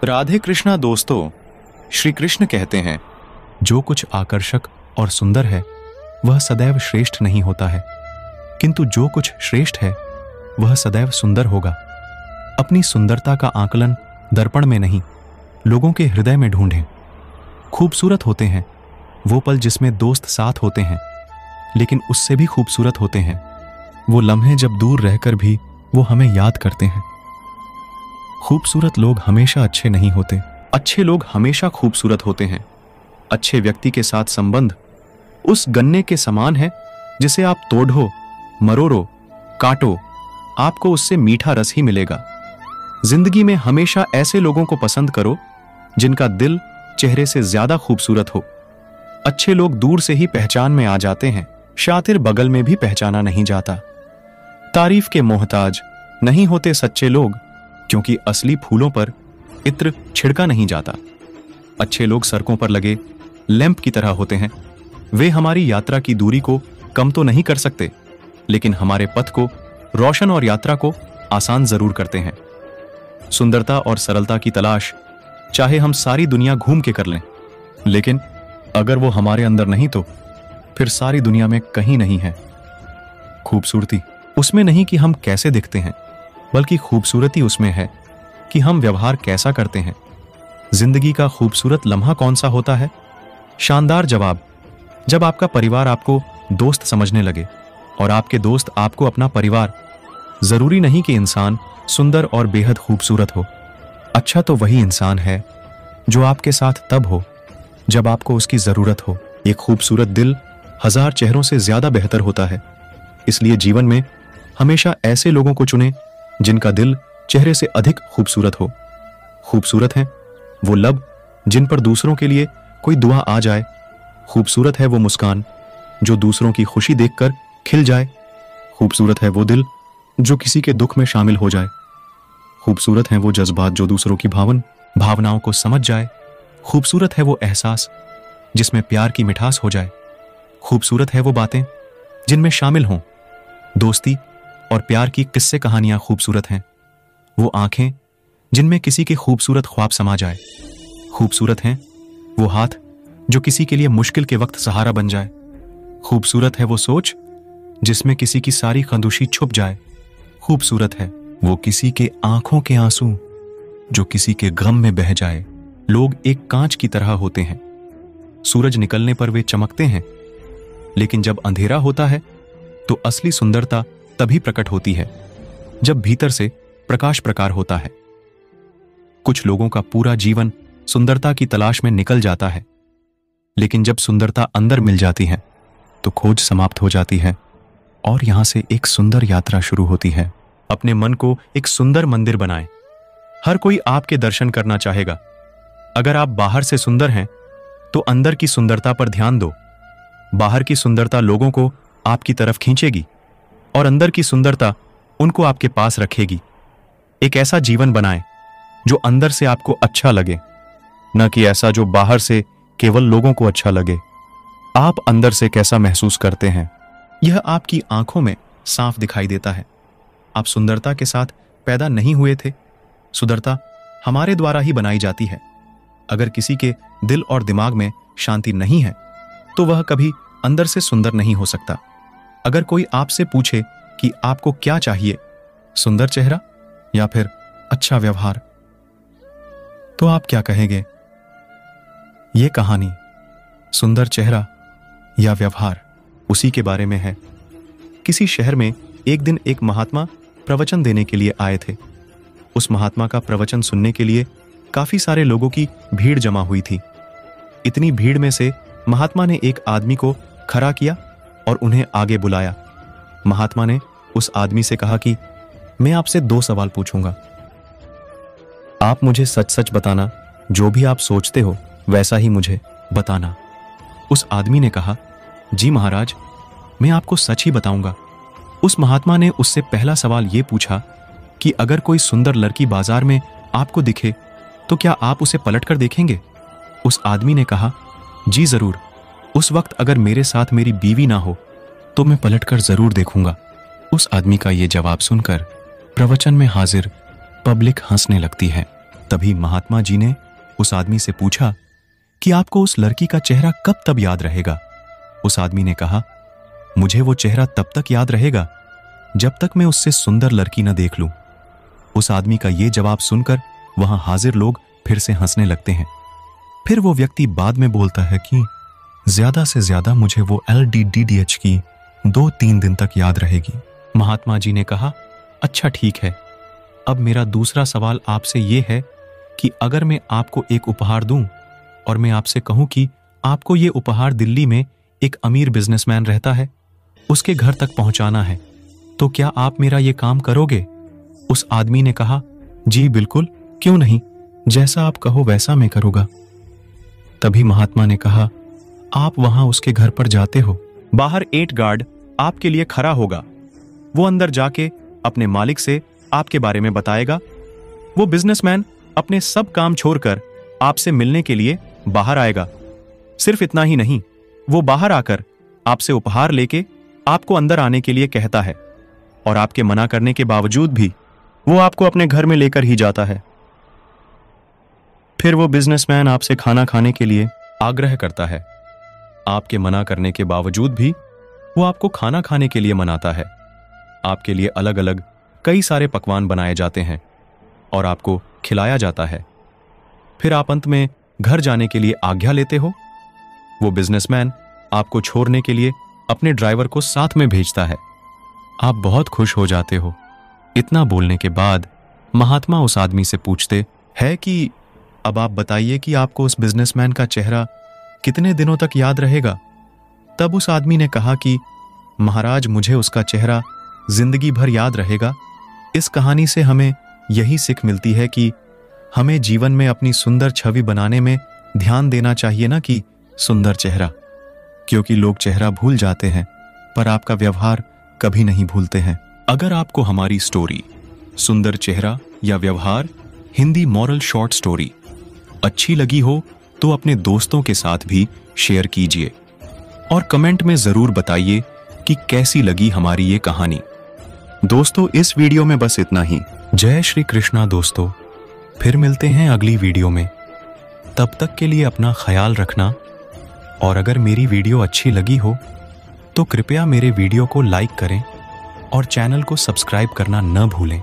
राधे कृष्णा दोस्तों, श्री कृष्ण कहते हैं, जो कुछ आकर्षक और सुंदर है वह सदैव श्रेष्ठ नहीं होता है, किंतु जो कुछ श्रेष्ठ है वह सदैव सुंदर होगा। अपनी सुंदरता का आकलन दर्पण में नहीं, लोगों के हृदय में ढूंढें। खूबसूरत होते हैं वो पल जिसमें दोस्त साथ होते हैं, लेकिन उससे भी खूबसूरत होते हैं वो लम्हे जब दूर रहकर भी वो हमें याद करते हैं। खूबसूरत लोग हमेशा अच्छे नहीं होते, अच्छे लोग हमेशा खूबसूरत होते हैं। अच्छे व्यक्ति के साथ संबंध उस गन्ने के समान है जिसे आप तोड़ो, मरोड़ो, काटो, आपको उससे मीठा रस ही मिलेगा। जिंदगी में हमेशा ऐसे लोगों को पसंद करो जिनका दिल चेहरे से ज्यादा खूबसूरत हो। अच्छे लोग दूर से ही पहचान में आ जाते हैं, शातिर बगल में भी पहचाना नहीं जाता। तारीफ के मोहताज नहीं होते सच्चे लोग, क्योंकि असली फूलों पर इत्र छिड़का नहीं जाता। अच्छे लोग सड़कों पर लगे लैंप की तरह होते हैं। वे हमारी यात्रा की दूरी को कम तो नहीं कर सकते, लेकिन हमारे पथ को रोशन और यात्रा को आसान जरूर करते हैं। सुंदरता और सरलता की तलाश चाहे हम सारी दुनिया घूम के कर लें, लेकिन अगर वो हमारे अंदर नहीं तो फिर सारी दुनिया में कहीं नहीं है। खूबसूरती उसमें नहीं कि हम कैसे दिखते हैं, बल्कि खूबसूरती उसमें है कि हम व्यवहार कैसा करते हैं। जिंदगी का खूबसूरत लम्हा कौन सा होता है? शानदार जवाब, जब आपका परिवार आपको दोस्त समझने लगे और आपके दोस्त आपको अपना परिवार। जरूरी नहीं कि इंसान सुंदर और बेहद खूबसूरत हो। अच्छा तो वही इंसान है जो आपके साथ तब हो जब आपको उसकी जरूरत हो। एक खूबसूरत दिल हजार चेहरों से ज्यादा बेहतर होता है। इसलिए जीवन में हमेशा ऐसे लोगों को चुनें जिनका दिल चेहरे से अधिक खूबसूरत हो। खूबसूरत हैं वो लब जिन पर दूसरों के लिए कोई दुआ आ जाए। खूबसूरत है वो मुस्कान जो दूसरों की खुशी देखकर खिल जाए। खूबसूरत है वो दिल जो किसी के दुख में शामिल हो जाए। खूबसूरत हैं वो जज्बात जो दूसरों की भावनाओं को समझ जाए। खूबसूरत है वो एहसास जिसमें प्यार की मिठास हो जाए। खूबसूरत है वो बातें जिनमें शामिल हों दोस्ती और प्यार की किस्से कहानियां। खूबसूरत हैं वो आंखें जिनमें किसी के खूबसूरत ख्वाब समा जाए। खूबसूरत हैं वो हाथ जो किसी के लिए मुश्किल के वक्त सहारा बन जाए। खूबसूरत है वो सोच जिसमें किसी की सारी खंदूशी छुप जाए। खूबसूरत है वो किसी के आंखों के आंसू जो किसी के गम में बह जाए। लोग एक कांच की तरह होते हैं, सूरज निकलने पर वे चमकते हैं, लेकिन जब अंधेरा होता है तो असली सुंदरता तभी प्रकट होती है जब भीतर से प्रकाश प्रकार होता है। कुछ लोगों का पूरा जीवन सुंदरता की तलाश में निकल जाता है, लेकिन जब सुंदरता अंदर मिल जाती है तो खोज समाप्त हो जाती है और यहां से एक सुंदर यात्रा शुरू होती है। अपने मन को एक सुंदर मंदिर बनाएं। हर कोई आपके दर्शन करना चाहेगा। अगर आप बाहर से सुंदर हैं तो अंदर की सुंदरता पर ध्यान दो। बाहर की सुंदरता लोगों को आपकी तरफ खींचेगी और अंदर की सुंदरता उनको आपके पास रखेगी। एक ऐसा जीवन बनाएं जो अंदर से आपको अच्छा लगे, न कि ऐसा जो बाहर से केवल लोगों को अच्छा लगे। आप अंदर से कैसा महसूस करते हैं यह आपकी आंखों में साफ दिखाई देता है। आप सुंदरता के साथ पैदा नहीं हुए थे, सुंदरता हमारे द्वारा ही बनाई जाती है। अगर किसी के दिल और दिमाग में शांति नहीं है तो वह कभी अंदर से सुंदर नहीं हो सकता। अगर कोई आपसे पूछे कि आपको क्या चाहिए, सुंदर चेहरा या फिर अच्छा व्यवहार, तो आप क्या कहेंगे? यह कहानी सुंदर चेहरा या व्यवहार उसी के बारे में है। किसी शहर में एक दिन एक महात्मा प्रवचन देने के लिए आए थे। उस महात्मा का प्रवचन सुनने के लिए काफी सारे लोगों की भीड़ जमा हुई थी। इतनी भीड़ में से महात्मा ने एक आदमी को खड़ा किया और उन्हें आगे बुलाया। महात्मा ने उस आदमी से कहा कि मैं आपसे 2 सवाल पूछूंगा, आप मुझे सच सच बताना, जो भी आप सोचते हो वैसा ही मुझे बताना। उस आदमी ने कहा, जी महाराज, मैं आपको सच ही बताऊंगा। उस महात्मा ने उससे पहला सवाल यह पूछा कि अगर कोई सुंदर लड़की बाजार में आपको दिखे तो क्या आप उसे पलट कर देखेंगे? उस आदमी ने कहा, जी जरूर। उस वक्त अगर मेरे साथ मेरी बीवी ना हो तो मैं पलट कर जरूर देखूंगा। उस आदमी का यह जवाब सुनकर प्रवचन में हाजिर पब्लिक हंसने लगती है। तभी महात्मा जी ने उस आदमी से पूछा कि आपको उस लड़की का चेहरा कब तब याद रहेगा। उस आदमी ने कहा, मुझे वो चेहरा तब तक याद रहेगा जब तक मैं उससे सुंदर लड़की न देख लूं। उस आदमी का ये जवाब सुनकर वहां हाजिर लोग फिर से हंसने लगते हैं। फिर वो व्यक्ति बाद में बोलता है कि ज्यादा से ज्यादा मुझे वो LDDDH की 2-3 दिन तक याद रहेगी। महात्मा जी ने कहा, अच्छा ठीक है, अब मेरा दूसरा सवाल आपसे ये है कि अगर मैं आपको एक उपहार दूं और मैं आपसे कहूं कि आपको ये उपहार दिल्ली में एक अमीर बिजनेसमैन रहता है, उसके घर तक पहुंचाना है, तो क्या आप मेरा ये काम करोगे? उस आदमी ने कहा, जी बिल्कुल, क्यों नहीं, जैसा आप कहो वैसा मैं करूंगा। तभी महात्मा ने कहा, आप वहां उसके घर पर जाते हो, बाहर 8 गार्ड आपके लिए खड़ा होगा। वो अंदर जाके अपने मालिक से आपके बारे में बताएगा। वो बिजनेसमैन अपने सब काम छोड़कर आपसे मिलने के लिए बाहर आएगा। सिर्फ इतना ही नहीं, वो बाहर आकर आपसे उपहार लेके आपको अंदर आने के लिए कहता है और आपके मना करने के बावजूद भी वो आपको अपने घर में लेकर ही जाता है। फिर वो बिजनेसमैन आपसे खाना खाने के लिए आग्रह करता है। आपके मना करने के बावजूद भी वो आपको खाना खाने के लिए मनाता है। आपके लिए अलग अलग कई सारे पकवान बनाए जाते हैं और आपको खिलाया जाता है। फिर आप अंत में घर जाने के लिए आज्ञा लेते हो। वो बिजनेसमैन आपको छोड़ने के लिए अपने ड्राइवर को साथ में भेजता है। आप बहुत खुश हो जाते हो। इतना बोलने के बाद महात्मा उस आदमी से पूछते हैं कि अब आप बताइए कि आपको उस बिजनेसमैन का चेहरा कितने दिनों तक याद रहेगा? तब उस आदमी ने कहा कि महाराज, मुझे उसका चेहरा जिंदगी भर याद रहेगा। इस कहानी से हमें यही सीख मिलती है कि हमें जीवन में अपनी सुंदर छवि बनाने में ध्यान देना चाहिए ना कि सुंदर चेहरा, क्योंकि लोग चेहरा भूल जाते हैं पर आपका व्यवहार कभी नहीं भूलते हैं। अगर आपको हमारी स्टोरी सुंदर चेहरा या व्यवहार हिंदी मॉरल शॉर्ट स्टोरी अच्छी लगी हो तो अपने दोस्तों के साथ भी शेयर कीजिए और कमेंट में जरूर बताइए कि कैसी लगी हमारी ये कहानी। दोस्तों, इस वीडियो में बस इतना ही। जय श्री कृष्णा दोस्तों, फिर मिलते हैं अगली वीडियो में। तब तक के लिए अपना ख्याल रखना और अगर मेरी वीडियो अच्छी लगी हो तो कृपया मेरे वीडियो को लाइक करें और चैनल को सब्सक्राइब करना न भूलें।